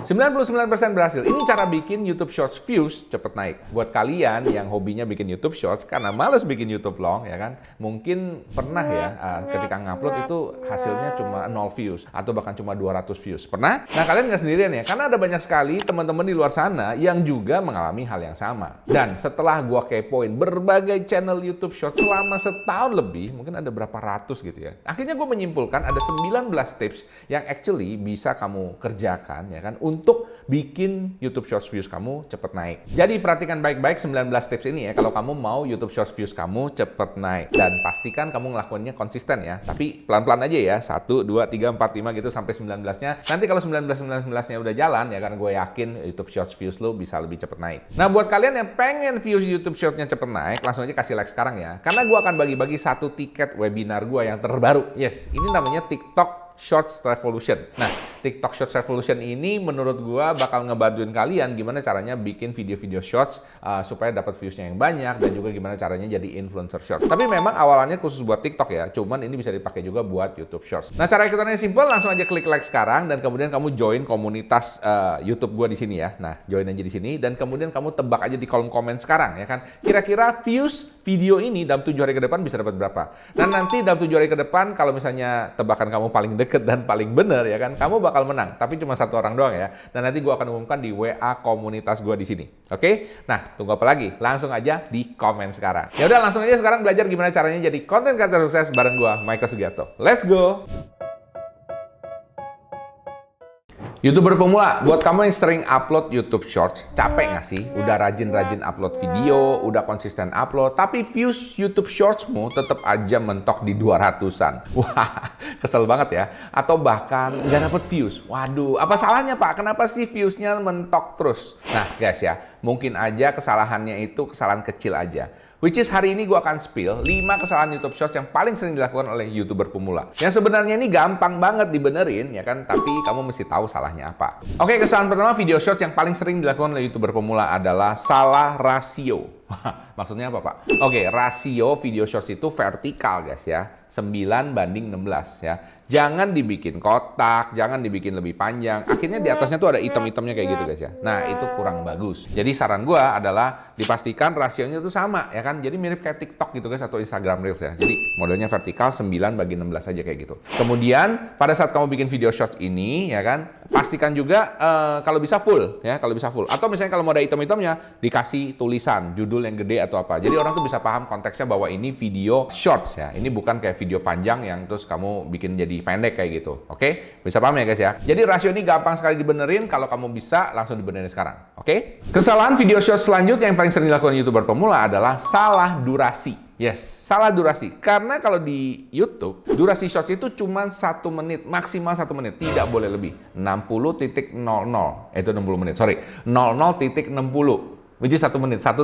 99% berhasil. Ini cara bikin YouTube Shorts views cepet naik. Buat kalian yang hobinya bikin YouTube Shorts karena males bikin YouTube Long, ya kan? Mungkin pernah ya ketika ngupload itu hasilnya cuma 0 views atau bahkan cuma 200 views. Pernah? Nah, kalian nggak sendirian ya, karena ada banyak sekali teman-teman di luar sana yang juga mengalami hal yang sama. Dan setelah gua kepoin berbagai channel YouTube Shorts selama setahun lebih, mungkin ada berapa ratus gitu ya. Akhirnya gue menyimpulkan ada 19 tips yang actually bisa kamu kerjakan, ya kan, untuk bikin YouTube Shorts views kamu cepet naik. Jadi perhatikan baik-baik 19 tips ini ya kalau kamu mau YouTube Shorts views kamu cepet naik. Dan pastikan kamu ngelakuinnya konsisten ya. Tapi pelan-pelan aja ya. 1, 2, 3, 4, 5 gitu sampai 19-nya. Nanti kalau 19-19-nya udah jalan ya kan, gue yakin YouTube Shorts views lo bisa lebih cepet naik. Nah, buat kalian yang pengen views YouTube Shorts-nya cepet naik, langsung aja kasih like sekarang ya. Karena gue akan bagi-bagi satu tiket webinar gue yang terbaru. Yes, ini namanya TikTok Shorts Revolution. Nah, TikTok Shorts Revolution ini menurut gua bakal ngebantuin kalian gimana caranya bikin video-video shorts supaya dapat views-nya yang banyak dan juga gimana caranya jadi influencer shorts. Tapi memang awalannya khusus buat TikTok ya, cuman ini bisa dipakai juga buat YouTube Shorts. Nah, cara ikutannya simple, langsung aja klik like sekarang dan kemudian kamu join komunitas YouTube gua di sini ya. Nah, join aja di sini dan kemudian kamu tebak aja di kolom komen sekarang ya kan. Kira-kira views video ini dalam 7 hari ke depan bisa dapat berapa? Dan nanti dalam 7 hari ke depan kalau misalnya tebakan kamu paling deket dan paling bener ya kan, kamu bakal menang. Tapi cuma satu orang doang ya. Dan nanti gue akan umumkan di WA komunitas gue di sini. Oke? Nah, tunggu apa lagi? Langsung aja di komen sekarang. Ya udah, langsung aja sekarang belajar gimana caranya jadi content creator sukses bareng gue, Michael Sugiarto. Let's go! YouTuber pemula, buat kamu yang sering upload YouTube Shorts, capek nggak sih? Udah rajin-rajin upload video, udah konsisten upload, tapi views YouTube Shortsmu tetap aja mentok di 200-an. Wah, kesel banget ya. Atau bahkan nggak dapet views. Waduh, apa salahnya Pak? Kenapa sih viewsnya mentok terus? Nah guys ya, mungkin aja kesalahannya itu kesalahan kecil aja. Which is hari ini gue akan spill 5 kesalahan YouTube Shorts yang paling sering dilakukan oleh YouTuber pemula. Yang sebenarnya ini gampang banget dibenerin ya kan, tapi kamu mesti tahu salahnya apa. Oke, kesalahan pertama video Shorts yang paling sering dilakukan oleh YouTuber pemula adalah salah rasio. Maksudnya apa Pak? Oke, rasio video Shorts itu vertikal guys ya. 9:16 ya. Jangan dibikin kotak, jangan dibikin lebih panjang. Akhirnya di atasnya tuh ada item-itemnya kayak gitu guys ya. Nah, itu kurang bagus. Jadi saran gua adalah dipastikan rasionya tuh sama ya kan. Jadi mirip kayak TikTok gitu guys atau Instagram Reels ya. Jadi modelnya vertikal 9:16 aja kayak gitu. Kemudian pada saat kamu bikin video Shorts ini ya kan, pastikan juga kalau bisa full ya, kalau bisa full. Atau misalnya kalau mau ada item-itemnya dikasih tulisan, judul yang gede atau apa. Jadi orang tuh bisa paham konteksnya bahwa ini video Shorts ya. Ini bukan kayak video panjang yang terus kamu bikin jadi pendek kayak gitu. Oke? Bisa paham ya guys ya? Jadi rasio ini gampang sekali dibenerin. Kalau kamu bisa, langsung dibenerin sekarang. Oke? Kesalahan video Shorts selanjutnya yang paling sering dilakukan YouTuber pemula adalah salah durasi. Yes, salah durasi. Karena kalau di YouTube, durasi Shorts itu cuma 1 menit, maksimal 1 menit. Tidak boleh lebih. 60.00. Itu 60 menit, sorry. 00.60. Which is 1 menit, 1.00.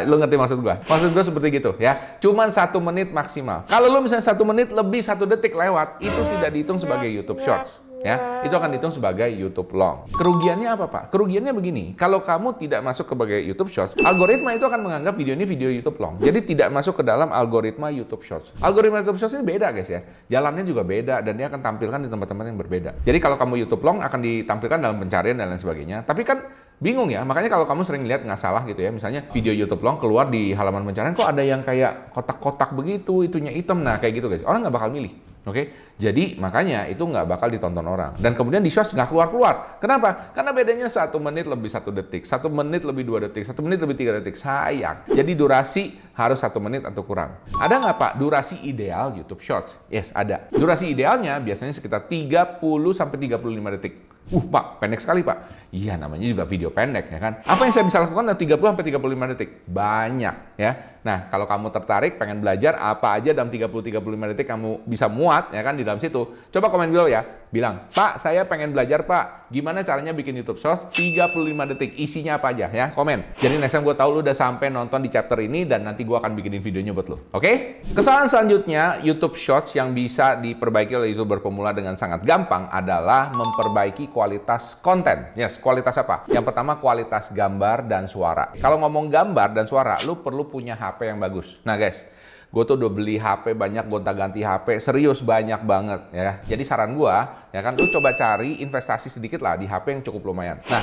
Lu ngerti maksud gua? Maksud gua seperti gitu ya. Cuman 1 menit maksimal. Kalau lu misalnya 1 menit lebih 1 detik lewat, itu tidak dihitung sebagai YouTube Shorts. Ya, itu akan dihitung sebagai YouTube Long. Kerugiannya apa Pak? Kerugiannya begini, kalau kamu tidak masuk sebagai YouTube Shorts, algoritma itu akan menganggap video ini video YouTube Long. Jadi tidak masuk ke dalam algoritma YouTube Shorts. Algoritma YouTube Shorts ini beda guys ya. Jalannya juga beda dan dia akan tampilkan di tempat-tempat yang berbeda. Jadi kalau kamu YouTube Long akan ditampilkan dalam pencarian dan lain sebagainya. Tapi kan bingung ya, makanya kalau kamu sering lihat nggak salah gitu ya, misalnya video YouTube Long keluar di halaman pencarian kok ada yang kayak kotak-kotak begitu, itunya hitam, nah kayak gitu guys. Orang nggak bakal milih. Oke, jadi makanya itu nggak bakal ditonton orang. Dan kemudian di Shorts nggak keluar-keluar. Kenapa? Karena bedanya 1 menit lebih 1 detik, 1 menit lebih 2 detik, 1 menit lebih 3 detik. Sayang. Jadi durasi harus 1 menit atau kurang. Ada nggak Pak durasi ideal YouTube Shorts? Yes, ada. Durasi idealnya biasanya sekitar 30-35 detik. Pak, pendek sekali Pak. Iya, namanya juga video pendek ya kan. Apa yang saya bisa lakukan dalam 30-35 detik? Banyak ya. Nah, kalau kamu tertarik pengen belajar apa aja dalam 30-35 detik kamu bisa muat ya kan di dalam situ. Coba komen dulu ya. Bilang, Pak, saya pengen belajar Pak. Gimana caranya bikin YouTube Shorts 35 detik? Isinya apa aja ya? Komen. Jadi next time gue tahu lu udah sampai nonton di chapter ini dan nanti gue akan bikinin videonya buat lu. Oke? Kesalahan selanjutnya YouTube Shorts yang bisa diperbaiki oleh YouTuber pemula dengan sangat gampang adalah memperbaiki kualitas konten. Yes, kualitas apa? Yang pertama kualitas gambar dan suara. Kalau ngomong gambar dan suara, lu perlu punya HP yang bagus. Nah guys, Gue tuh udah beli HP banyak, gonta-ganti HP, serius banyak banget ya. Jadi saran gue, ya kan, lu coba cari investasi sedikit lah di HP yang cukup lumayan. Nah,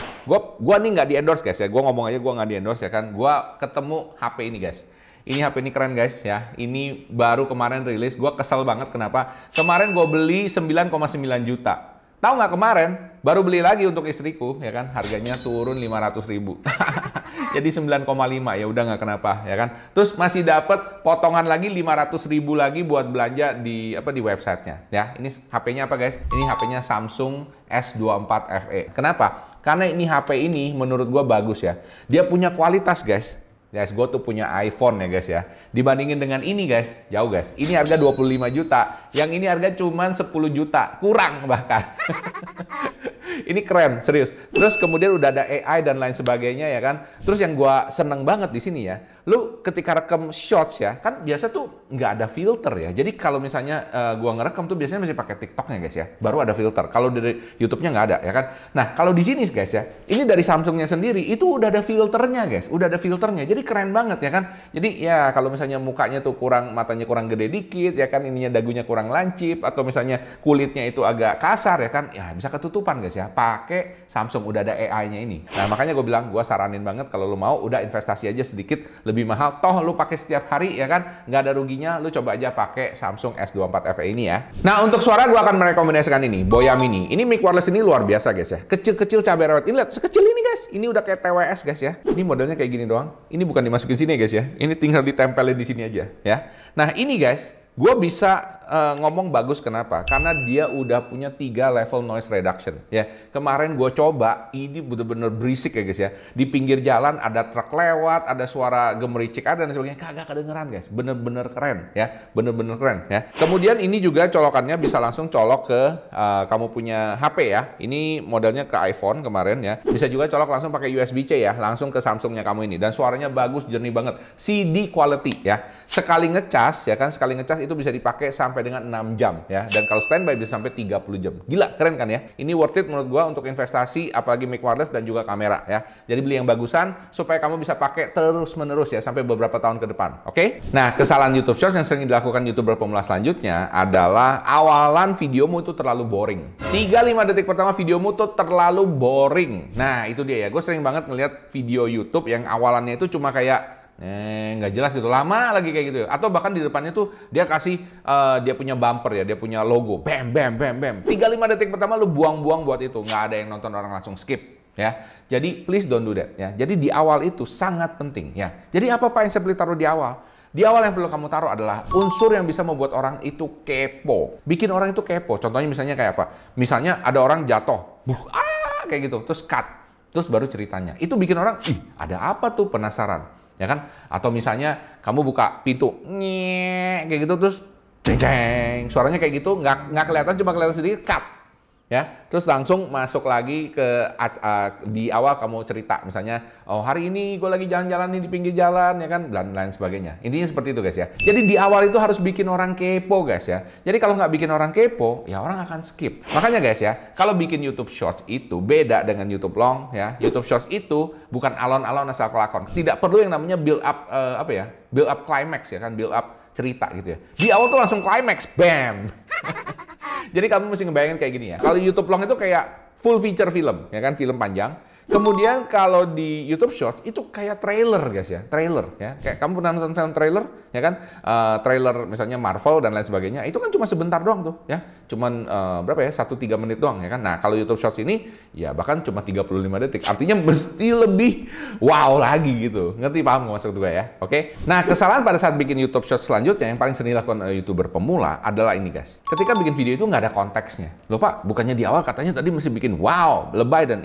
gua nih nggak di endorse guys ya. Gue ngomong aja gue nggak di endorse ya kan. Gue ketemu HP ini guys. Ini HP ini keren guys ya. Ini baru kemarin rilis. Gue kesel banget kenapa? Kemarin gue beli 9,9 juta. Tahu nggak kemarin? Baru beli lagi untuk istriku ya kan. Harganya turun 500.000. Jadi 9,5 ya udah nggak kenapa ya kan. Terus masih dapat potongan lagi 500.000 lagi buat belanja di websitenya ya. Ini HP-nya apa guys? Ini HP-nya Samsung S24 FE. Kenapa? Karena ini HP ini menurut gue bagus ya. Dia punya kualitas guys. Guys, gue tuh punya iPhone ya guys ya. Dibandingin dengan ini guys, jauh guys. Ini harga 25 juta. Yang ini harga cuman 10 juta. Kurang bahkan. Ini keren, serius. Terus kemudian udah ada AI dan lain sebagainya ya kan. Terus yang gue seneng banget di sini ya. Lu ketika rekam shots ya, kan biasa tuh nggak ada filter ya. Jadi kalau misalnya gue ngerekam tuh biasanya masih pakai TikToknya guys ya. Baru ada filter. Kalau dari YouTube-nya nggak ada ya kan. Nah kalau di sini guys ya, ini dari Samsungnya sendiri itu udah ada filternya guys. Udah ada filternya. Jadi keren banget ya kan. Jadi ya kalau misalnya mukanya tuh matanya kurang gede dikit ya kan, ininya dagunya kurang lancip atau misalnya kulitnya itu agak kasar ya kan, ya bisa ketutupan guys ya. Pakai Samsung udah ada AI-nya ini. Nah makanya gue bilang, gue saranin banget kalau lu mau udah investasi aja sedikit lebih mahal. Toh lu pakai setiap hari ya kan, nggak ada ruginya. Lu coba aja pakai Samsung S24 FE ini ya. Nah untuk suara gue akan merekomendasikan ini, Boya Mini. Ini mic wireless ini luar biasa guys ya. Kecil-kecil cabai rawit. Ini lihat sekecil ini guys. Ini udah kayak TWS guys ya. Ini modelnya kayak gini doang. Ini bukan dimasukin sini guys ya. Ini tinggal ditempelin di sini aja ya. Nah ini guys, gue bisa ngomong bagus kenapa? Karena dia udah punya 3 level noise reduction ya. Kemarin gue coba, ini bener-bener berisik ya guys ya. Di pinggir jalan ada truk lewat, ada suara gemericik ada dan sebagainya, kagak kedengeran guys. Bener-bener keren ya, bener-bener keren ya. Kemudian ini juga colokannya bisa langsung colok ke kamu punya HP ya. Ini modelnya ke iPhone kemarin ya. Bisa juga colok langsung pakai USB-C ya, langsung ke Samsungnya kamu ini. Dan suaranya bagus, jernih banget. CD quality ya. Sekali ngecas ya kan, sekali ngecas itu bisa dipakai sampai dengan 6 jam ya. Dan kalau standby bisa sampai 30 jam. Gila, keren kan ya? Ini worth it menurut gua untuk investasi, apalagi mic wireless dan juga kamera ya. Jadi beli yang bagusan supaya kamu bisa pakai terus-menerus ya sampai beberapa tahun ke depan. Oke? Nah, kesalahan YouTube Shorts yang sering dilakukan YouTuber pemula selanjutnya adalah awalan videomu itu terlalu boring. 3-5 detik pertama videomu tuh terlalu boring. Nah, itu dia ya. Gue sering banget ngeliat video YouTube yang awalannya itu cuma kayak nggak jelas gitu, lama lagi kayak gitu, atau bahkan di depannya tuh dia kasih dia punya bumper ya, dia punya logo, bam bam bam bam. 3-5 detik pertama lu buang-buang buat itu, nggak ada yang nonton, orang langsung skip ya. Jadi please don't do that ya. Jadi di awal itu sangat penting ya. Jadi apa yang saya perlu taruh di awal? Di awal yang perlu kamu taruh adalah unsur yang bisa membuat orang itu kepo, bikin orang itu kepo. Contohnya misalnya kayak apa? Misalnya ada orang jatuh, kayak gitu, terus cut, terus baru ceritanya. Itu bikin orang, ih ada apa tuh, penasaran. Ya kan? Atau misalnya kamu buka pintu, kayak gitu, terus ceng ceng, suaranya kayak gitu, nggak kelihatan, cuma kelihatan sedikit, cut. Ya, terus langsung masuk lagi ke di awal kamu cerita, misalnya, oh hari ini gue lagi jalan-jalan nih di pinggir jalan, ya kan, dan lain sebagainya. Intinya seperti itu guys ya. Jadi di awal itu harus bikin orang kepo guys ya. Jadi kalau nggak bikin orang kepo, ya orang akan skip. Makanya guys ya, kalau bikin YouTube Shorts itu beda dengan YouTube Long ya. YouTube Shorts itu bukan alon-alon asal kelakon. Tidak perlu yang namanya build up build up climax ya kan, build up cerita gitu ya. Di awal tuh langsung climax, bam. Jadi kamu mesti ngebayangin kayak gini ya. Kalau YouTube Long itu kayak full feature film, ya kan, film panjang. Kemudian kalau di YouTube Shorts itu kayak trailer guys ya, trailer ya. Kayak kamu pernah nonton film trailer, ya kan? Trailer misalnya Marvel dan lain sebagainya, itu kan cuma sebentar doang tuh ya. Cuman berapa ya? 1-3 menit doang ya kan. Nah, kalau YouTube Shorts ini ya bahkan cuma 35 detik. Artinya mesti lebih wow lagi gitu. Ngerti, paham nggak maksud gue ya? Oke. Nah, kesalahan pada saat bikin YouTube Shorts selanjutnya yang paling sering dilakukan YouTuber pemula adalah ini guys. Ketika bikin video itu nggak ada konteksnya. Loh Pak, bukannya di awal katanya tadi mesti bikin wow, lebay dan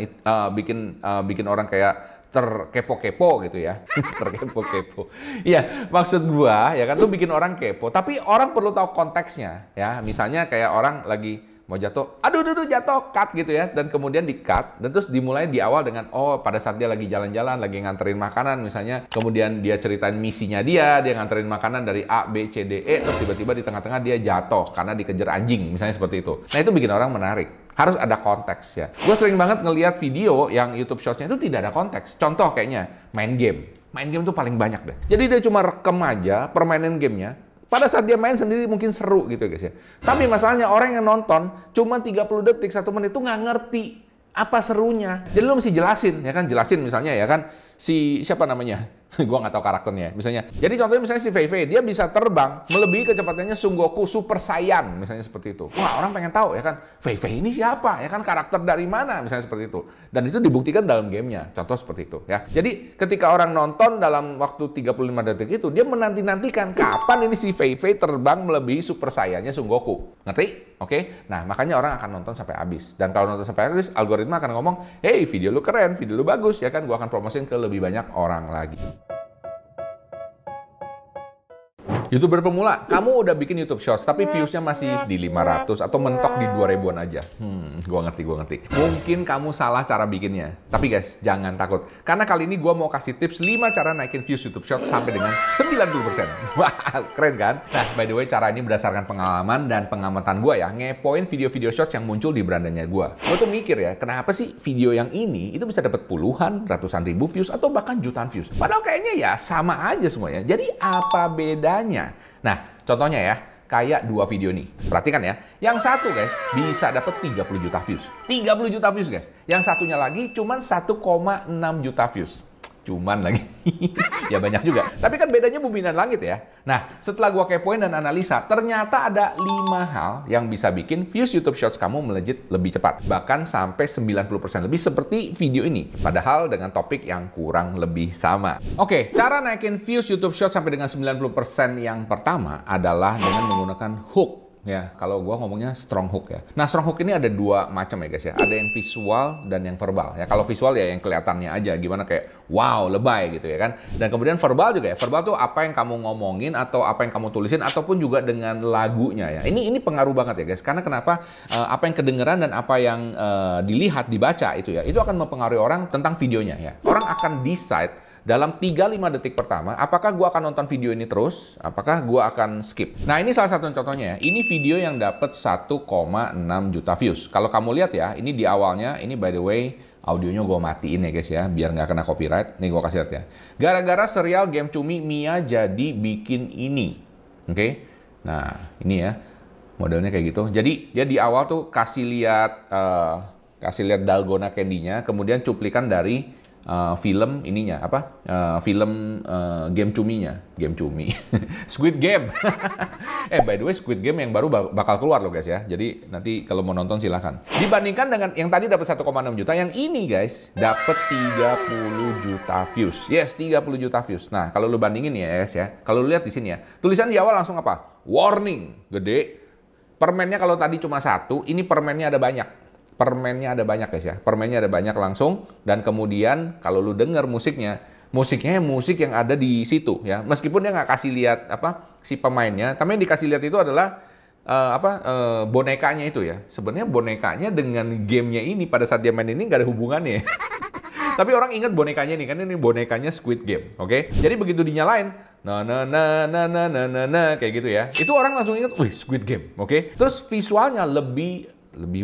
bikin orang kayak terkepo-kepo gitu ya. Terkepo-kepo. Iya, maksud gua ya kan, lu bikin orang kepo, tapi orang perlu tahu konteksnya ya. Misalnya kayak orang lagi mau jatuh, aduh jatuh, cut gitu ya, dan kemudian di cut dan terus dimulai di awal dengan pada saat dia lagi jalan-jalan, lagi nganterin makanan misalnya, kemudian dia ceritain misinya dia nganterin makanan dari A, B, C, D, E, terus tiba-tiba di tengah-tengah dia jatuh karena dikejar anjing misalnya, seperti itu. Nah itu bikin orang menarik. Harus ada konteks ya. Gue sering banget ngelihat video yang YouTube Shorts-nya itu tidak ada konteks. Contoh kayaknya main game. Main game tuh paling banyak deh. Jadi dia cuma rekam aja permainan gamenya. Pada saat dia main sendiri mungkin seru gitu guys ya. Tapi masalahnya orang yang nonton cuma 30 detik, 1 menit itu nggak ngerti apa serunya. Jadi lu mesti jelasin, ya kan? Jelasin misalnya ya kan, si siapa namanya? Gua nggak tahu karakternya, misalnya. Jadi contohnya misalnya si Fei Fei, dia bisa terbang melebihi kecepatannya Son Goku Super Saiyan, misalnya seperti itu. Wah, orang pengen tahu ya kan, Fei Fei ini siapa? Ya kan, karakter dari mana? Misalnya seperti itu. Dan itu dibuktikan dalam gamenya, contoh seperti itu ya. Jadi ketika orang nonton dalam waktu 35 detik itu, dia menanti-nantikan kapan ini si Fei Fei terbang melebihi Super Saiyan-nya Son Goku. Ngerti? Oke? Nah, makanya orang akan nonton sampai habis. Dan kalau nonton sampai habis, algoritma akan ngomong, hey, video lu keren, video lu bagus, ya kan? Gua akan promosiin ke lebih banyak orang lagi. YouTuber pemula, kamu udah bikin YouTube Shorts, tapi views-nya masih di 500 atau mentok di 2000-an aja. Gua ngerti. Mungkin kamu salah cara bikinnya. Tapi guys, jangan takut. Karena kali ini gua mau kasih tips 5 cara naikin views YouTube Shorts sampai dengan 90%. Wah, keren kan? Nah, by the way, cara ini berdasarkan pengalaman dan pengamatan gua ya. Ngepoin video-video Shorts yang muncul di berandanya gua. Gua tuh mikir ya, kenapa sih video yang ini itu bisa dapat puluhan, ratusan ribu views, atau bahkan jutaan views. Padahal kayaknya ya sama aja semuanya. Jadi apa bedanya? Nah, contohnya ya, kayak 2 video nih. Perhatikan ya, yang satu guys bisa dapat 30 juta views. 30 juta views guys. Yang satunya lagi cuman 1,6 juta views. Cuman lagi. Ya banyak juga. Tapi kan bedanya bumi dan langit ya. Nah, setelah gua kepoin dan analisa, ternyata ada 5 hal yang bisa bikin views YouTube Shorts kamu melejit lebih cepat. Bahkan sampai 90% lebih seperti video ini. Padahal dengan topik yang kurang lebih sama. Oke, cara naikin views YouTube Shorts sampai dengan 90% yang pertama adalah dengan menggunakan hook. Ya, kalau gua ngomongnya strong hook ya. Nah, strong hook ini ada 2 macam ya guys ya. Ada yang visual dan yang verbal. Ya, kalau visual ya yang kelihatannya aja gimana kayak wow, lebay gitu ya kan. Dan kemudian verbal juga ya. Verbal tuh apa yang kamu ngomongin atau apa yang kamu tulisin ataupun juga dengan lagunya ya. Ini pengaruh banget ya guys. Karena kenapa? Apa yang kedengeran dan apa yang dilihat, dibaca itu ya. Itu akan mempengaruhi orang tentang videonya ya. Orang akan decide dalam 3-5 detik pertama, apakah gua akan nonton video ini terus? Apakah gua akan skip? Nah, ini salah satu contohnya ya. Ini video yang dapat 1,6 juta views. Kalau kamu lihat ya, ini di awalnya, ini by the way, audionya gua matiin ya guys ya, biar nggak kena copyright. Nih gua kasih lihat ya. Gara-gara serial Game Cumi, Mia jadi bikin ini. Oke? Nah, ini ya. Modelnya kayak gitu. Jadi, dia di awal tuh kasih lihat Dalgona Candy-nya, kemudian cuplikan dari film ininya apa film Game Cuminya, Game Cumi Squid Game. By the way, Squid Game yang baru bakal keluar loh guys ya, jadi nanti kalau mau nonton silahkan. Dibandingkan dengan yang tadi dapat 1,6 juta, yang ini guys dapat 30 juta views. Yes, 30 juta views. Nah, kalau lu bandingin ya guys ya, kalau lu lihat di sini ya, tulisan di awal langsung apa? Warning, gede. Permennya kalau tadi cuma 1, ini permennya ada banyak. Permennya ada banyak guys ya, permennya ada banyak langsung. Dan kemudian kalau lu denger musiknya musik yang ada di situ ya, meskipun dia nggak kasih lihat apa si pemainnya, tapi yang dikasih lihat itu adalah bonekanya itu ya. Sebenarnya bonekanya dengan gamenya ini pada saat dia main ini nggak ada hubungannya. Tapi orang ingat bonekanya nih, kan ini bonekanya Squid Game, oke? Jadi begitu dinyalain, kayak gitu ya, itu orang langsung ingat, wih, Squid Game, oke? Terus visualnya lebih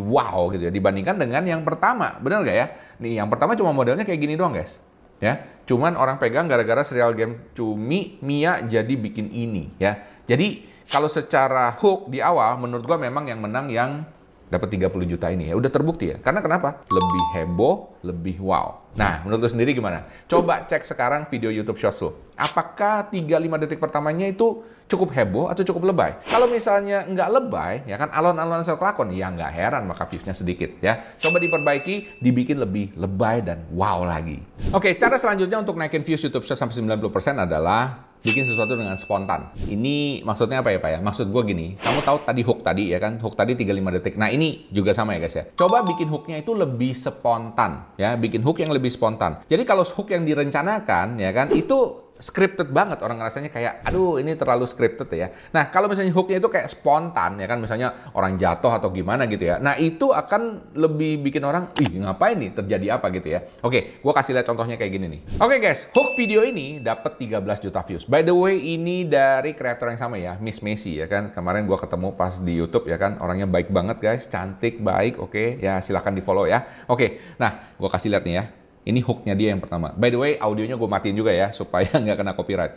wow gitu ya dibandingkan dengan yang pertama. Bener nggak ya? Nih yang pertama cuma modelnya kayak gini doang guys. Ya, cuman orang pegang gara-gara serial Game Cumi, Mia jadi bikin ini ya. Jadi kalau secara hook di awal menurut gua memang yang menang yang dapat 30 juta ini ya. Udah terbukti ya. Karena kenapa? Lebih heboh, lebih wow. Nah, menurut lu sendiri gimana? Coba cek sekarang video YouTube Shorts lu. Apakah 3-5 detik pertamanya itu cukup heboh atau cukup lebay? Kalau misalnya nggak lebay, ya kan alon-alon asal kelakon, ya nggak heran maka views-nya sedikit ya. Coba diperbaiki, dibikin lebih lebay dan wow lagi. Oke, cara selanjutnya untuk naikin views YouTube Shorts sampai 90% adalah bikin sesuatu dengan spontan. Ini maksudnya apa ya Pak ya? Maksud gue gini, kamu tahu tadi hook tadi ya kan? Hook tadi 35 detik. Nah ini juga sama ya guys ya. Coba bikin hooknya itu lebih spontan ya. Bikin hook yang lebih spontan. Jadi kalau hook yang direncanakan ya kan, itu scripted banget, orang ngerasanya kayak aduh ini terlalu scripted ya. Nah kalau misalnya hooknya itu kayak spontan ya kan, misalnya orang jatuh atau gimana gitu ya, nah itu akan lebih bikin orang ih ngapain nih, terjadi apa gitu ya. Oke, gua kasih lihat contohnya kayak gini nih. Oke guys, hook video ini dapat 13 juta views. By the way, ini dari kreator yang sama ya, Miss Messi ya kan. Kemarin gua ketemu pas di YouTube ya kan, orangnya baik banget guys, cantik, baik. Oke ya, silahkan di follow ya. Oke, nah gua kasih lihat nih ya. Ini hooknya dia yang pertama. By the way, audionya gue matiin juga ya, supaya nggak kena copyright.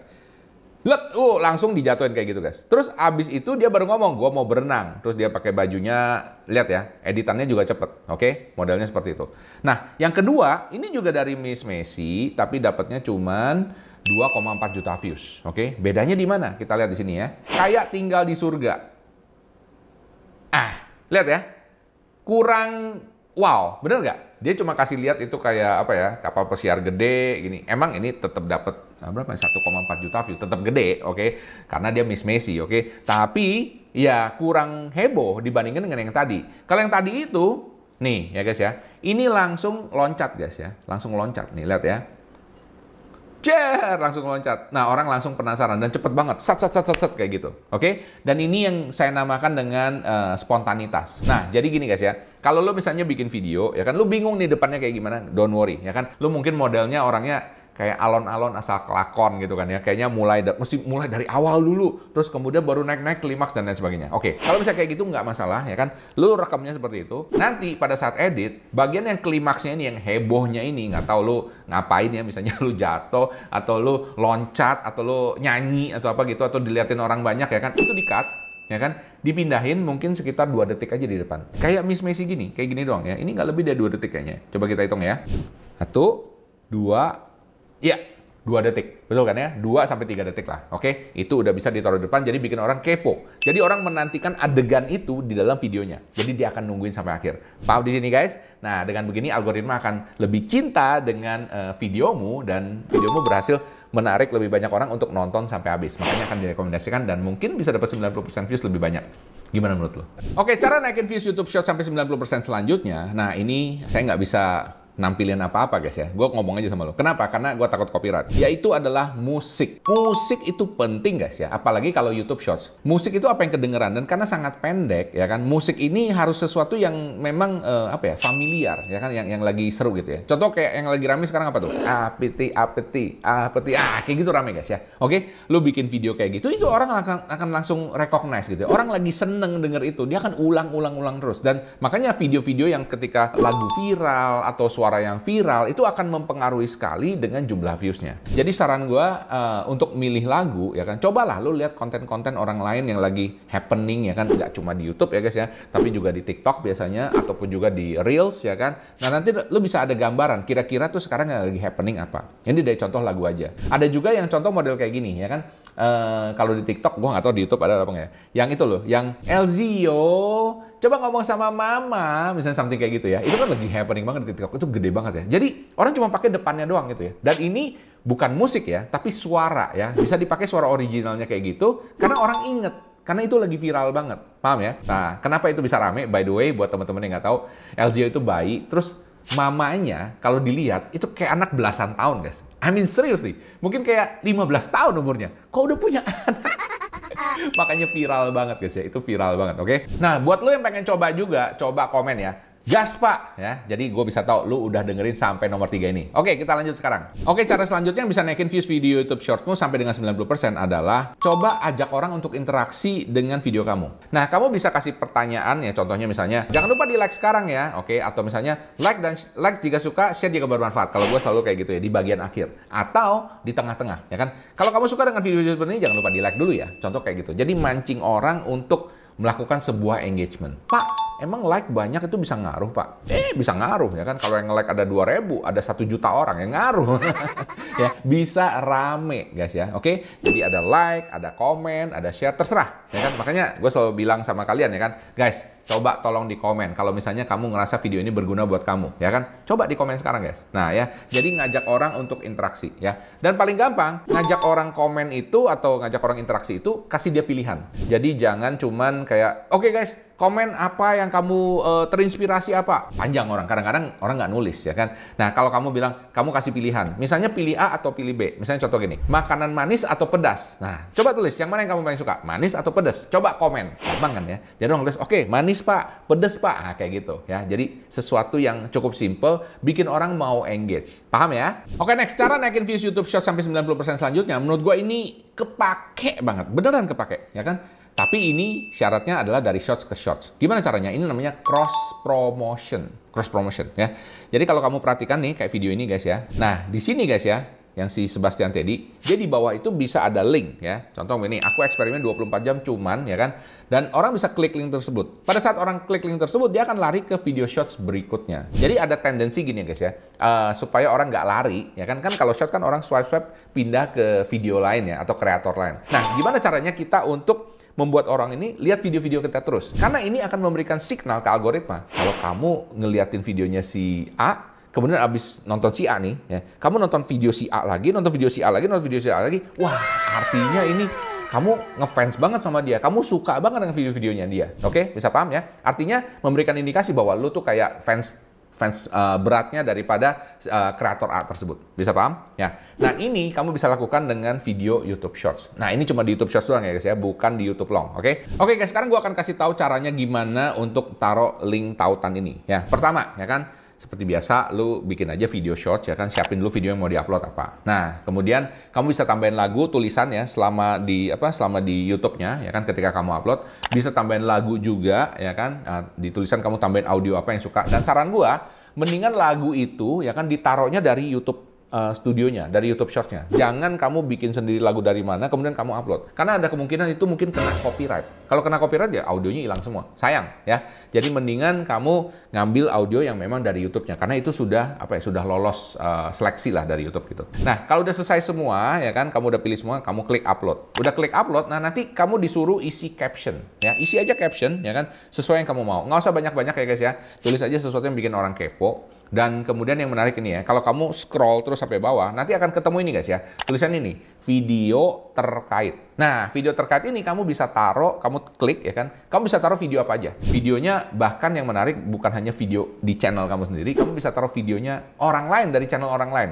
Langsung dijatuhin kayak gitu guys. Terus abis itu dia baru ngomong, gue mau berenang. Terus dia pakai bajunya, lihat ya, editannya juga cepet. Oke, modelnya seperti itu. Nah, yang kedua, ini juga dari Miss Messi, tapi dapatnya cuman 2,4 juta views. Oke, bedanya di mana? Kita lihat di sini ya. Kayak tinggal di surga. Lihat ya. Kurang wow, bener nggak? Dia cuma kasih lihat itu kayak apa ya, kapal pesiar gede gini. Emang ini tetap dapat berapa? 1,4 juta views, tetap gede, oke? Karena dia Miss Messi, oke? Tapi ya kurang heboh dibandingkan dengan yang tadi. Kalau yang tadi itu, nih ya guys ya, ini langsung loncat guys ya, langsung loncat nih, lihat ya. Langsung loncat. Nah, orang langsung penasaran dan cepet banget. Sat kayak gitu. Oke? Dan ini yang saya namakan dengan spontanitas. Nah, jadi gini guys ya. Kalau lo misalnya bikin video, ya kan lo bingung nih depannya kayak gimana, don't worry, ya kan. Lo mungkin modelnya orangnya kayak alon-alon asal kelakon gitu kan ya. Kayaknya mesti mulai dari awal dulu, terus kemudian baru naik-naik klimaks dan lain sebagainya. Oke, kalau misalnya kayak gitu nggak masalah ya kan. Lu rekamnya seperti itu. Nanti pada saat edit, bagian yang klimaksnya ini, yang hebohnya ini, nggak tahu lu ngapain ya, misalnya lu jatuh atau lu loncat atau lu nyanyi atau apa gitu, atau diliatin orang banyak ya kan, itu di-cut. Ya kan, dipindahin mungkin sekitar 2 detik aja di depan. Kayak Miss Messi gini, kayak gini doang ya. Ini nggak lebih dari 2 detik kayaknya. Coba kita hitung ya. 1, 2, iya, 2 detik. Betul kan ya? 2-3 detik lah. Oke? Itu udah bisa ditaruh di depan, jadi bikin orang kepo. Jadi orang menantikan adegan itu di dalam videonya. Jadi dia akan nungguin sampai akhir. Paham di sini guys? Nah, dengan begini algoritma akan lebih cinta dengan videomu dan videomu berhasil menarik lebih banyak orang untuk nonton sampai habis. Makanya akan direkomendasikan dan mungkin bisa dapat 90% views lebih banyak. Gimana menurut lo? Oke, cara naikin views YouTube Short sampai 90% selanjutnya. Nah, ini saya nggak bisa nampilin apa-apa guys ya. Gue ngomong aja sama lo. Kenapa? Karena gue takut copyright. Yaitu adalah musik. Musik itu penting guys ya. Apalagi kalau YouTube Shorts. Musik itu apa yang kedengeran. Dan karena sangat pendek ya kan. Musik ini harus sesuatu yang memang apa ya, familiar ya kan. Yang lagi seru gitu ya. Contoh kayak yang lagi rame sekarang apa tuh? Apeti. Kayak gitu rame guys ya. Oke. Lo bikin video kayak gitu. Itu orang akan langsung recognize gitu ya. Orang lagi seneng denger itu. Dia akan ulang terus. Dan makanya video-video yang ketika lagu viral atau suara yang viral itu akan mempengaruhi sekali dengan jumlah views-nya. Jadi saran gue untuk milih lagu ya kan, cobalah lu lihat konten-konten orang lain yang lagi happening ya kan, nggak cuma di YouTube ya guys ya, tapi juga di TikTok biasanya ataupun juga di Reels ya kan. Nah nanti lu bisa ada gambaran kira-kira tuh sekarang yang lagi happening apa. Ini dari contoh lagu aja. Ada juga yang contoh model kayak gini ya kan. Kalau di TikTok gue nggak tahu di YouTube ada apa nggak ya. Yang itu loh, yang Elzio coba ngomong sama mama, misalnya something kayak gitu ya. Itu kan lagi happening banget di TikTok. Itu gede banget ya. Jadi orang cuma pakai depannya doang gitu ya. Dan ini bukan musik ya, tapi suara ya. Bisa dipakai suara originalnya kayak gitu, karena orang inget. Karena itu lagi viral banget. Paham ya? Nah, kenapa itu bisa rame? By the way, buat teman-teman yang nggak tahu, Elzio itu bayi. Terus mamanya, kalau dilihat, itu kayak anak belasan tahun guys. I mean serius nih. Mungkin kayak 15 tahun umurnya. Kok udah punya anak? Makanya viral banget guys ya, itu viral banget, oke? Nah, buat lo yang pengen coba juga, coba komen ya. Gas pak, ya. Jadi gue bisa tahu lu udah dengerin sampai nomor 3 ini. Oke, kita lanjut sekarang. Oke, cara selanjutnya yang bisa naikin views video YouTube Shortsmu sampai dengan 90% adalah coba ajak orang untuk interaksi dengan video kamu. Nah, kamu bisa kasih pertanyaan ya, contohnya misalnya, jangan lupa di like sekarang ya, oke? Atau misalnya like jika suka, share jika bermanfaat. Kalau gue selalu kayak gitu ya, di bagian akhir. Atau di tengah-tengah, ya kan? Kalau kamu suka dengan video-video seperti ini, jangan lupa di like dulu ya. Contoh kayak gitu. Jadi mancing orang untuk melakukan sebuah engagement. Pak, emang like banyak itu bisa ngaruh, Pak? Bisa ngaruh ya kan. Kalau yang like ada 2.000, ada 1 juta orang yang ngaruh. Ya, bisa rame, guys ya. Oke? Jadi ada like, ada komen, ada share, terserah. Ya kan? Makanya gue selalu bilang sama kalian ya kan, guys, coba tolong di komen kalau misalnya kamu ngerasa video ini berguna buat kamu, ya kan? Coba di komen sekarang, guys. Nah, ya. Jadi ngajak orang untuk interaksi, ya. Dan paling gampang, ngajak orang komen itu atau ngajak orang interaksi itu kasih dia pilihan. Jadi jangan cuman kayak, oke, guys, komen apa yang kamu terinspirasi apa? Panjang orang. Kadang-kadang orang nggak nulis, ya kan? Nah, kalau kamu bilang, kamu kasih pilihan. Misalnya pilih A atau pilih B. Misalnya contoh gini, makanan manis atau pedas. Nah, coba tulis, yang mana yang kamu paling suka? Manis atau pedas? Coba komen. Gampang kan ya? Jadi orang tulis, oke, manis pak, pedas pak. Nah, kayak gitu ya. Jadi sesuatu yang cukup simple, bikin orang mau engage. Paham ya? Oke, next. Cara naikin views YouTube Shorts sampai 90% selanjutnya, menurut gue ini kepake banget. Beneran kepake, ya kan? Tapi ini syaratnya adalah dari shorts ke shorts. Gimana caranya? Ini namanya cross promotion. Cross promotion ya. Jadi kalau kamu perhatikan nih kayak video ini guys ya. Nah, di sini guys ya, yang si Sebastian Teddy, dia di bawah itu bisa ada link ya. Contoh ini, aku eksperimen 24 jam cuman ya kan, dan orang bisa klik link tersebut. Pada saat orang klik link tersebut, dia akan lari ke video shorts berikutnya. Jadi ada tendensi gini ya guys ya, supaya orang nggak lari ya kan kalau shorts kan orang swipe pindah ke video lain ya atau kreator lain. Nah, gimana caranya kita untuk membuat orang ini lihat video-video kita terus? Karena ini akan memberikan signal ke algoritma. Kalau kamu ngeliatin videonya si A, kemudian abis nonton si A nih, ya, kamu nonton video si A lagi, nonton video si A lagi, nonton video si A lagi, wah artinya ini kamu ngefans banget sama dia, kamu suka banget dengan video-videonya dia. Oke, bisa paham ya? Artinya memberikan indikasi bahwa lu tuh kayak fans beratnya daripada kreator A tersebut. Bisa paham? Ya. Nah, ini kamu bisa lakukan dengan video YouTube Shorts. Nah, ini cuma di YouTube Shorts doang ya guys ya, bukan di YouTube Long. Oke? Oke guys, sekarang gua akan kasih tahu caranya gimana untuk taruh link tautan ini. Ya, pertama ya kan, seperti biasa, lu bikin aja video shorts ya kan, siapin dulu video yang mau diupload apa. Nah, kemudian kamu bisa tambahin lagu, tulisan ya selama di YouTube-nya ya kan, ketika kamu upload bisa tambahin lagu juga ya kan. Nah, di tulisan kamu tambahin audio apa yang suka. Dan saran gua, mendingan lagu itu ya kan ditaruhnya dari YouTube studionya, dari YouTube Shorts-nya. Jangan kamu bikin sendiri lagu dari mana, kemudian kamu upload. Karena ada kemungkinan itu mungkin kena copyright. Kalau kena copyright ya audionya hilang semua. Sayang ya. Jadi mendingan kamu ngambil audio yang memang dari YouTube-nya. Karena itu sudah sudah lolos seleksi lah dari YouTube gitu. Nah, kalau udah selesai semua ya kan, kamu udah pilih semua, kamu klik upload. Udah klik upload, nah nanti kamu disuruh isi caption ya. Isi aja caption ya kan, sesuai yang kamu mau. Nggak usah banyak-banyak ya guys ya. Tulis aja sesuatu yang bikin orang kepo. Dan kemudian yang menarik ini ya, kalau kamu scroll terus sampai bawah, nanti akan ketemu ini guys ya, tulisan ini, video terkait. Nah, video terkait ini kamu bisa taruh, kamu klik ya kan, kamu bisa taruh video apa aja. Videonya bahkan yang menarik bukan hanya video di channel kamu sendiri, kamu bisa taruh videonya orang lain dari channel orang lain.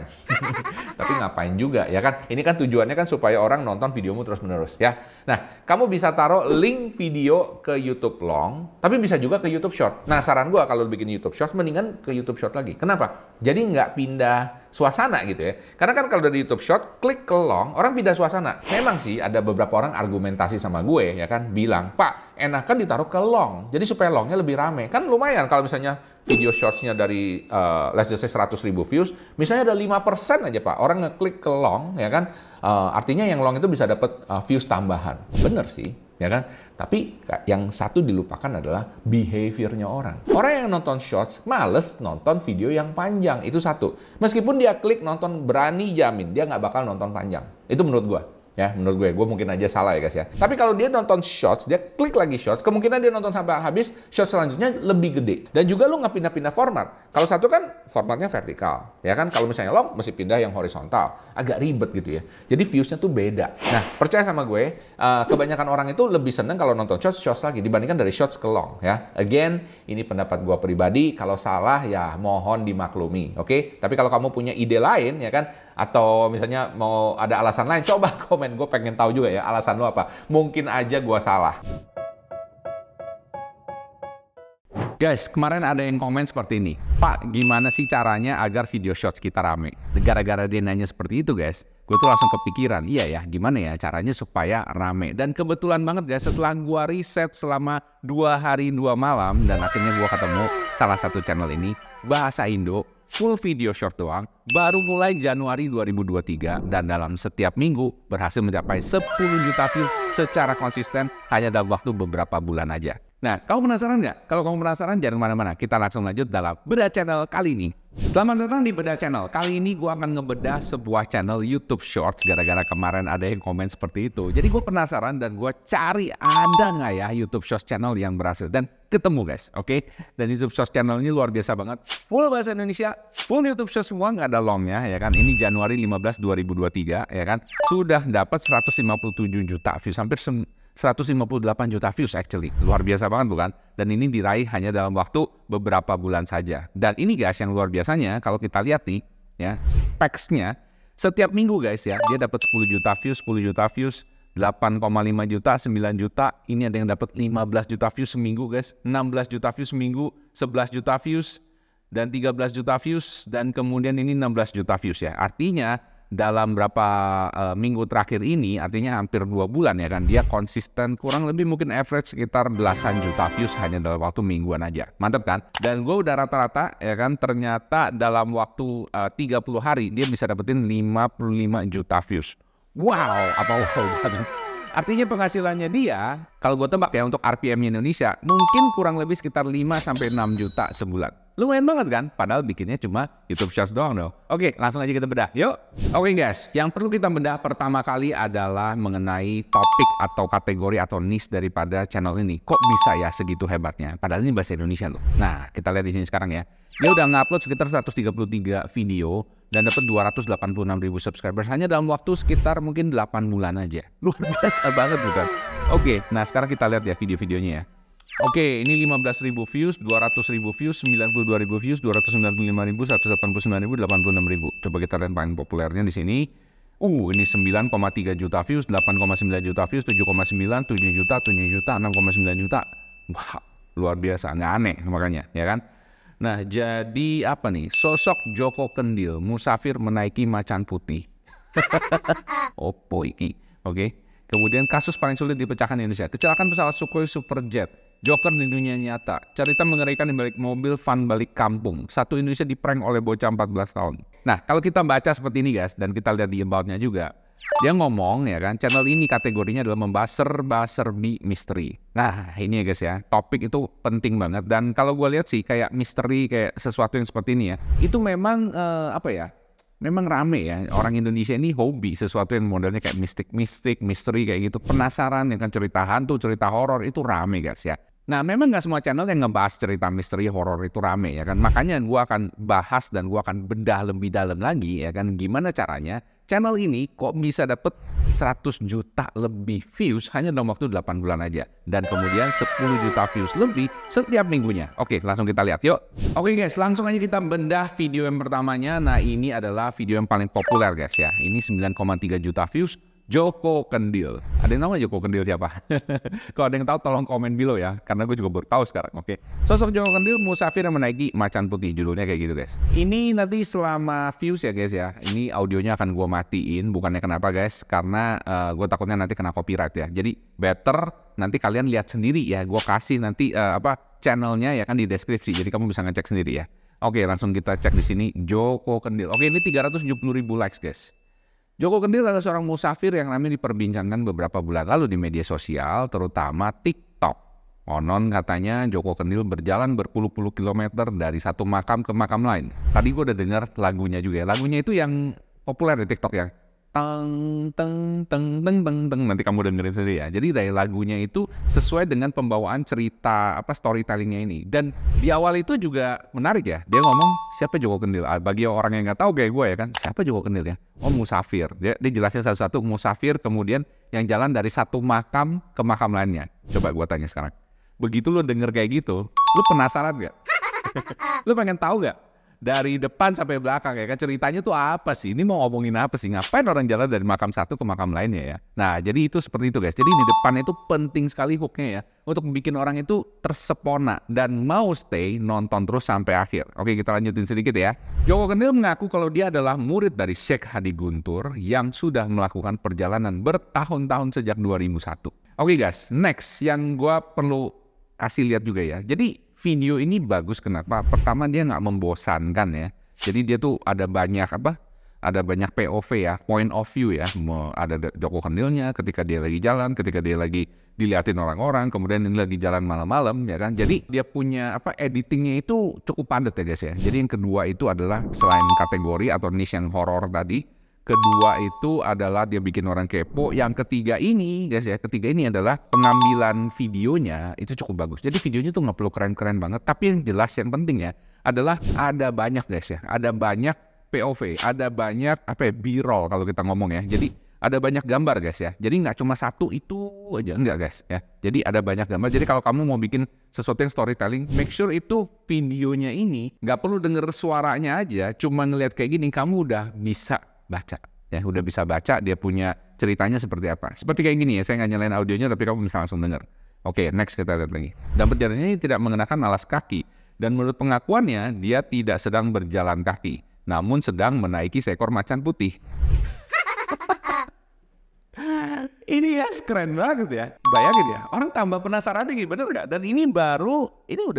Tapi ngapain juga ya kan, ini kan tujuannya kan supaya orang nonton videomu terus-menerus ya. Nah, kamu bisa taruh link video ke YouTube Long, tapi bisa juga ke YouTube Short. Nah, saran gua kalau bikin YouTube Short, mendingan ke YouTube Short lagi. Kenapa? Jadi nggak pindah suasana gitu ya. Karena kan kalau dari YouTube Short, klik ke Long, orang pindah suasana. Memang sih ada beberapa orang argumentasi sama gue ya kan, bilang, Pak, enakan ditaruh ke Long, jadi supaya Longnya lebih rame. Kan lumayan kalau misalnya video Shorts-nya dari, let's just say 100.000 views, misalnya ada 5% aja Pak, orang ngeklik ke Long ya kan, artinya yang Long itu bisa dapat views tambahan. Bener sih. Ya kan? Tapi yang satu dilupakan adalah behaviornya orang. Orang yang nonton shorts males nonton video yang panjang. Itu satu. Meskipun dia klik nonton, berani jamin dia nggak bakal nonton panjang. Itu menurut gua. Ya, menurut gue mungkin aja salah ya guys ya. Tapi kalau dia nonton shorts, dia klik lagi shorts, kemungkinan dia nonton sampai habis, shorts selanjutnya lebih gede. Dan juga lu nggak pindah-pindah format. Kalau satu kan formatnya vertikal, ya kan? Kalau misalnya long, mesti pindah yang horizontal. Agak ribet gitu ya. Jadi views-nya tuh beda. Nah, percaya sama gue, kebanyakan orang itu lebih seneng kalau nonton shorts lagi, dibandingkan dari shorts ke long ya. Again, ini pendapat gue pribadi, kalau salah ya mohon dimaklumi, oke? Tapi kalau kamu punya ide lain, ya kan? Atau misalnya mau ada alasan lain, coba komen, gue pengen tahu juga ya alasan lo apa. Mungkin aja gue salah. Guys, kemarin ada yang komen seperti ini. Pak, gimana sih caranya agar video shorts kita rame? Gara-gara dia nanya seperti itu guys, gue tuh langsung kepikiran, iya ya, gimana ya caranya supaya rame. Dan kebetulan banget guys, setelah gue riset selama 2 hari 2 malam, dan akhirnya gue ketemu salah satu channel ini, Bahasa Indo, full video short doang, baru mulai Januari 2023, dan dalam setiap minggu berhasil mencapai 10 juta view secara konsisten hanya dalam waktu beberapa bulan aja. Nah, kamu penasaran nggak? Kalau kamu penasaran, jangan kemana-mana. Kita langsung lanjut dalam Bedah Channel kali ini. Selamat datang di Bedah Channel. Kali ini gue akan ngebedah sebuah channel YouTube Shorts gara-gara kemarin ada yang komen seperti itu. Jadi gue penasaran dan gue cari ada nggak ya YouTube Shorts channel yang berhasil. Dan ketemu guys, oke? Dan YouTube Shorts channel ini luar biasa banget. Full bahasa Indonesia, full YouTube Shorts semua, nggak ada longnya ya kan. Ini Januari 15, 2023 ya kan. Sudah dapat 157 juta views, hampir 158 juta views actually. Luar biasa banget bukan? Dan ini diraih hanya dalam waktu beberapa bulan saja. Dan ini guys yang luar biasanya kalau kita lihat nih ya, specs-nya setiap minggu guys ya, dia dapat 10 juta views, 10 juta views, 8,5 juta, 9 juta. Ini ada yang dapat 15 juta views seminggu guys, 16 juta views seminggu, 11 juta views, dan 13 juta views, dan kemudian ini 16 juta views ya. Artinya dalam berapa minggu terakhir ini, artinya hampir 2 bulan ya kan, dia konsisten kurang lebih mungkin average sekitar belasan juta views hanya dalam waktu mingguan aja. Mantap kan? Dan gue udah rata-rata ya kan, ternyata dalam waktu 30 hari dia bisa dapetin 55 juta views. Wow, apa wow banget. Artinya penghasilannya dia, kalau gue tebak ya untuk RPM Indonesia, mungkin kurang lebih sekitar 5-6 juta sebulan. Lumayan banget kan? Padahal bikinnya cuma YouTube Shorts doang dong. Oke, langsung aja kita bedah. Yuk! Oke guys, yang perlu kita bedah pertama kali adalah mengenai topik atau kategori atau niche daripada channel ini. Kok bisa ya segitu hebatnya? Padahal ini bahasa Indonesia loh. Nah, kita lihat di sini sekarang ya. Dia udah ngupload sekitar 133 video dan dapat 286.000 subscribers hanya dalam waktu sekitar mungkin 8 bulan aja. Luar biasa banget bukan? Oke, nah sekarang kita lihat ya video-videonya ya. Oke, ini 15.000 views, 200.000 views, 92.000 views, 295.000, 189.000, 86.000. Coba kita lihat paling populernya di sini. Ini 9,3 juta views, 8,9 juta views, 7,9, 7 juta, 7 juta, 6,9 juta. Wah, luar biasa, nggak aneh makanya, ya kan? Nah, jadi apa nih? Sosok Joko Kendil, musafir menaiki macan putih. Opo iki, oke. Kemudian kasus paling sulit dipecahkan di Indonesia, kecelakaan pesawat Sukhoi Superjet, Joker di dunia nyata, cerita mengerikan di balik mobil van balik kampung, satu Indonesia diprank oleh bocah 14 tahun. Nah, kalau kita baca seperti ini guys, dan kita lihat di about-nya juga, dia ngomong ya kan, channel ini kategorinya adalah membahas serba-serbi misteri. Nah, ini ya guys ya, topik itu penting banget. Dan kalau gue lihat sih kayak misteri, kayak sesuatu yang seperti ini ya, itu memang apa ya, memang rame ya. Orang Indonesia ini hobi sesuatu yang modelnya kayak mistik-mistik, misteri kayak gitu. Penasaran ya kan, cerita hantu, cerita horor itu rame guys ya. Nah, memang nggak semua channel yang ngebahas cerita misteri horor itu rame ya kan. Makanya gue akan bahas dan gue akan bedah lebih dalam lagi ya kan. Gimana caranya channel ini kok bisa dapet 100 juta lebih views hanya dalam waktu 8 bulan aja. Dan kemudian 10 juta views lebih setiap minggunya. Oke, langsung kita lihat yuk. Oke guys, langsung aja kita bedah video yang pertamanya. Nah, ini adalah video yang paling populer guys ya. Ini 9,3 juta views. Joko Kendil. Ada yang tahu nggak Joko Kendil siapa? Kalau ada yang tahu tolong komen below ya, karena gue juga baru tahu sekarang. Oke. Sosok Joko Kendil musafir yang menaiki macan putih, judulnya kayak gitu guys. Ini nanti selama views ya guys ya. Ini audionya akan gue matiin, bukannya kenapa guys? Karena gue takutnya nanti kena copyright ya. Jadi better nanti kalian lihat sendiri ya. Gue kasih nanti channelnya ya kan di deskripsi. Jadi kamu bisa ngecek sendiri ya. Oke, langsung kita cek di sini Joko Kendil. Oke, ini 370.000 likes guys. Joko Kendil adalah seorang musafir yang ramai diperbincangkan beberapa bulan lalu di media sosial, terutama TikTok. Konon katanya Joko Kendil berjalan berpuluh-puluh kilometer dari satu makam ke makam lain. Tadi gue udah dengar lagunya juga ya. Lagunya itu yang populer di TikTok ya. Teng teng teng teng teng teng, nanti kamu dengerin sendiri ya. Jadi dari lagunya itu sesuai dengan pembawaan cerita storytellingnya ini. Dan di awal itu juga menarik ya. Dia ngomong siapa Joko Kendil. Bagi orang yang nggak tahu kayak gue ya kan, siapa Joko Kendil ya? Oh, musafir. Dia jelasin satu-satu musafir, kemudian yang jalan dari satu makam ke makam lainnya. Coba gue tanya sekarang. Begitu lu denger kayak gitu, lu penasaran gak? Lu pengen tahu gak? Dari depan sampai belakang ya kan, ceritanya tuh apa sih? Ini mau ngomongin apa sih? Ngapain orang jalan dari makam satu ke makam lainnya ya? Nah, jadi itu seperti itu guys. Jadi di depan itu penting sekali hooknya ya, untuk bikin orang itu tersepona dan mau stay nonton terus sampai akhir. Oke, kita lanjutin sedikit ya. Joko Kendil mengaku kalau dia adalah murid dari Sheikh Hadi Guntur yang sudah melakukan perjalanan bertahun-tahun sejak 2001. Oke guys, next yang gua perlu kasih lihat juga ya. Jadi video ini bagus kenapa? Pertama dia nggak membosankan ya. Jadi dia tuh ada banyak ada banyak POV ya, point of view ya. Ada Joko Kendilnya ketika dia lagi jalan, ketika dia lagi diliatin orang-orang, kemudian ini lagi jalan malam-malam ya kan. Jadi dia punya editingnya itu cukup padat ya guys ya. Jadi yang kedua itu adalah selain kategori atau niche yang horor tadi, kedua itu adalah dia bikin orang kepo. Yang ketiga ini guys ya, ketiga ini adalah pengambilan videonya itu cukup bagus. Jadi videonya tuh nggak perlu keren-keren banget, tapi yang jelas yang penting ya adalah ada banyak guys ya, ada banyak POV, ada banyak B-roll kalau kita ngomong ya. Jadi ada banyak gambar guys ya. Jadi nggak cuma satu itu aja, enggak guys ya. Jadi ada banyak gambar. Jadi kalau kamu mau bikin sesuatu yang storytelling, make sure itu videonya ini nggak perlu denger suaranya aja, cuma ngeliat kayak gini kamu udah bisa baca ya, udah bisa baca dia punya ceritanya seperti apa. Seperti kayak gini ya, saya nggak nyalain audionya tapi kamu bisa langsung dengar. Oke, next kita lihat lagi. Dan perjalanannya ini tidak mengenakan alas kaki dan menurut pengakuannya dia tidak sedang berjalan kaki. namun sedang menaiki seekor macan putih. Ini ya keren banget ya. Bayangin ya, orang tambah penasaran lagi, bener nggak? Dan ini udah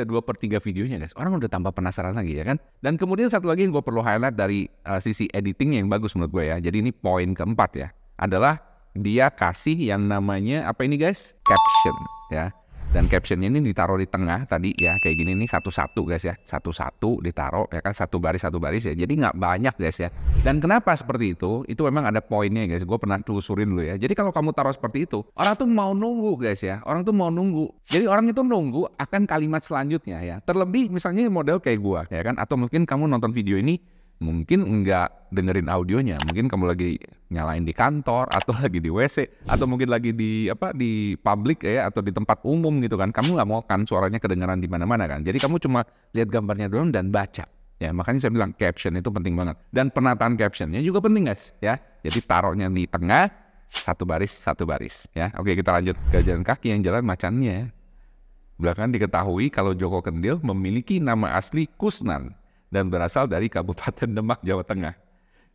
2/3 videonya guys. Orang udah tambah penasaran lagi ya kan. Dan kemudian satu lagi yang gue perlu highlight dari sisi editing yang bagus menurut gue ya. Jadi ini poin keempat ya, adalah dia kasih yang namanya apa ini guys? Caption ya. Dan captionnya ini ditaruh di tengah tadi ya, kayak gini nih satu-satu guys ya, satu-satu ditaruh ya kan, satu baris ya, jadi nggak banyak guys ya. Dan kenapa seperti itu memang ada poinnya guys, gue pernah telusurin dulu ya. Jadi kalau kamu taruh seperti itu, orang tuh mau nunggu guys ya, orang tuh mau nunggu. Jadi orang itu nunggu akan kalimat selanjutnya ya. Terlebih misalnya model kayak gue ya kan, atau mungkin kamu nonton video ini mungkin nggak dengerin audionya, mungkin kamu lagi nyalain di kantor atau lagi di WC atau mungkin lagi di publik ya, atau di tempat umum gitu kan. Kamu nggak mau kan suaranya kedengaran di mana-mana kan. Jadi kamu cuma lihat gambarnya doang dan baca. Ya, makanya saya bilang caption itu penting banget. Dan penataan captionnya juga penting guys ya. Jadi taruhnya di tengah, satu baris ya. Oke, kita lanjut ke jalan kaki yang jalan macannya. Belakangan diketahui kalau Joko Kendil memiliki nama asli Kusnan dan berasal dari Kabupaten Demak, Jawa Tengah.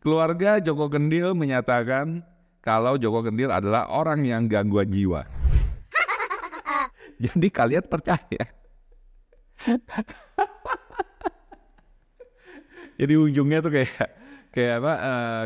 Keluarga Joko Kendil menyatakan kalau Joko Kendil adalah orang yang gangguan jiwa. Jadi kalian percaya? Jadi ujungnya tuh kayak apa?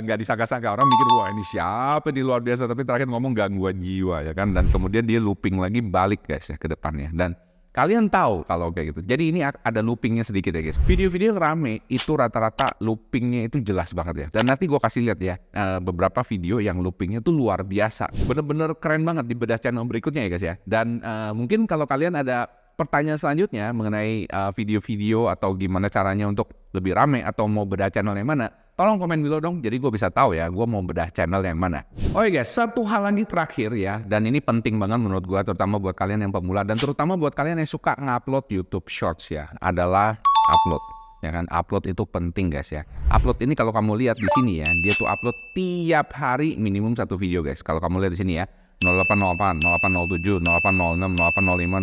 Nggak disangka-sangka, orang mikir wah ini siapa di luar biasa, tapi terakhir ngomong gangguan jiwa ya kan. Dan kemudian dia looping lagi balik guys ya ke depannya. Dan kalian tahu kalau kayak gitu. Jadi ini ada loopingnya sedikit ya guys. Video-video yang rame itu rata-rata loopingnya itu jelas banget ya. Dan nanti gue kasih lihat ya beberapa video yang loopingnya tuh luar biasa. Bener-bener keren banget di bedah channel berikutnya ya guys ya. Dan mungkin kalau kalian ada pertanyaan selanjutnya mengenai video-video atau gimana caranya untuk lebih rame atau mau bedah channel yang mana, tolong komen dulu dong, jadi gue bisa tahu ya gue mau bedah channel yang mana. Oke guys, satu hal lagi terakhir ya, dan ini penting banget menurut gue, terutama buat kalian yang pemula dan terutama buat kalian yang suka ngupload YouTube Shorts ya, adalah upload. Ya kan, upload itu penting guys ya. Upload ini kalau kamu lihat di sini ya, dia tuh upload tiap hari minimum satu video guys. Kalau kamu lihat di sini ya, 0808, 0807, 0806, 0805,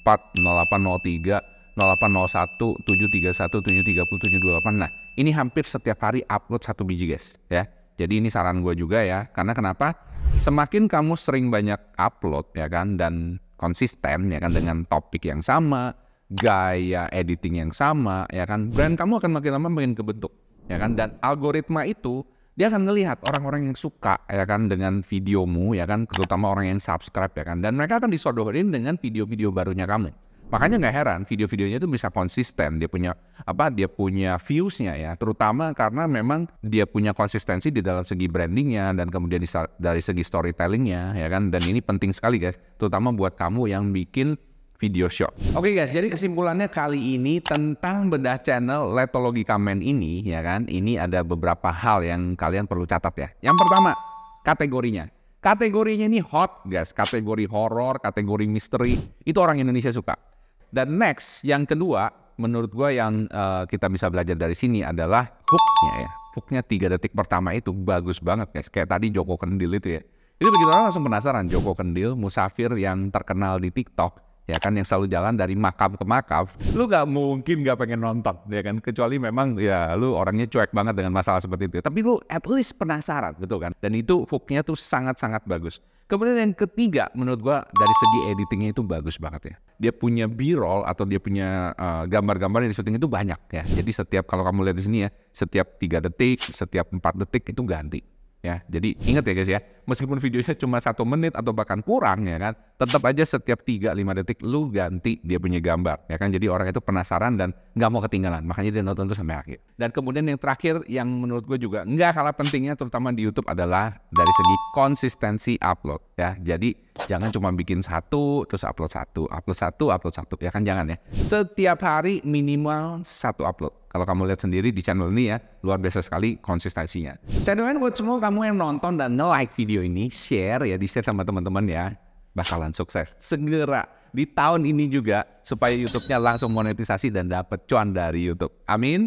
0804, 0803, 0801, 731, 730, 728. Nah, ini hampir setiap hari upload satu biji guys ya. Jadi ini saran gue juga ya. Karena kenapa? Semakin kamu sering banyak upload ya kan, dan konsisten ya kan dengan topik yang sama, gaya editing yang sama ya kan, brand kamu akan makin lama makin kebentuk ya kan. Dan algoritma itu dia akan melihat orang-orang yang suka ya kan dengan videomu ya kan, terutama orang yang subscribe ya kan, dan mereka akan disodorin dengan video-video barunya kamu. Makanya nggak heran video-videonya itu bisa konsisten, dia punya views-nya ya, terutama karena memang dia punya konsistensi di dalam segi brandingnya dan kemudian dari segi storytellingnya ya kan. Dan ini penting sekali guys, terutama buat kamu yang bikin video short. Oke guys, jadi kesimpulannya kali ini tentang bedah channel Letologi Kamen ini ya kan, ini ada beberapa hal yang kalian perlu catat ya. Yang pertama, kategorinya. Kategorinya ini hot guys, kategori horor, kategori misteri, itu orang Indonesia suka. Dan next, yang kedua, menurut gue yang kita bisa belajar dari sini adalah hooknya ya. Hooknya 3 detik pertama itu bagus banget guys, kayak tadi Joko Kendil itu ya. Itu begitu orang langsung penasaran, Joko Kendil, musafir yang terkenal di TikTok ya kan, yang selalu jalan dari makam ke makam, lu gak mungkin gak pengen nonton ya kan, kecuali memang ya lu orangnya cuek banget dengan masalah seperti itu, tapi lu at least penasaran gitu kan. Dan itu hooknya tuh sangat-sangat bagus. Kemudian yang ketiga menurut gua dari segi editingnya itu bagus banget ya. Dia punya b-roll atau dia punya gambar-gambar yang di syuting itu banyak ya. Jadi setiap, kalau kamu lihat di sini ya, setiap 3 detik, setiap 4 detik itu ganti. Ya, jadi ingat ya guys ya, meskipun videonya cuma 1 menit atau bahkan kurang ya kan, tetap aja setiap 3-5 detik lu ganti dia punya gambar ya kan. Jadi orang itu penasaran dan nggak mau ketinggalan, makanya dia nonton tuh sampai akhir. Dan kemudian yang terakhir yang menurut gue juga nggak kalah pentingnya, terutama di YouTube, adalah dari segi konsistensi upload ya. Jadi jangan cuma bikin satu terus upload satu ya kan, jangan ya. Setiap hari minimal 1 upload. Kalau kamu lihat sendiri di channel ini ya, luar biasa sekali konsistensinya. Saya doain buat semua kamu yang nonton dan nge-like video ini, share ya, di-share sama teman-teman ya. Bakalan sukses segera di tahun ini juga, supaya YouTube-nya langsung monetisasi dan dapat cuan dari YouTube. Amin.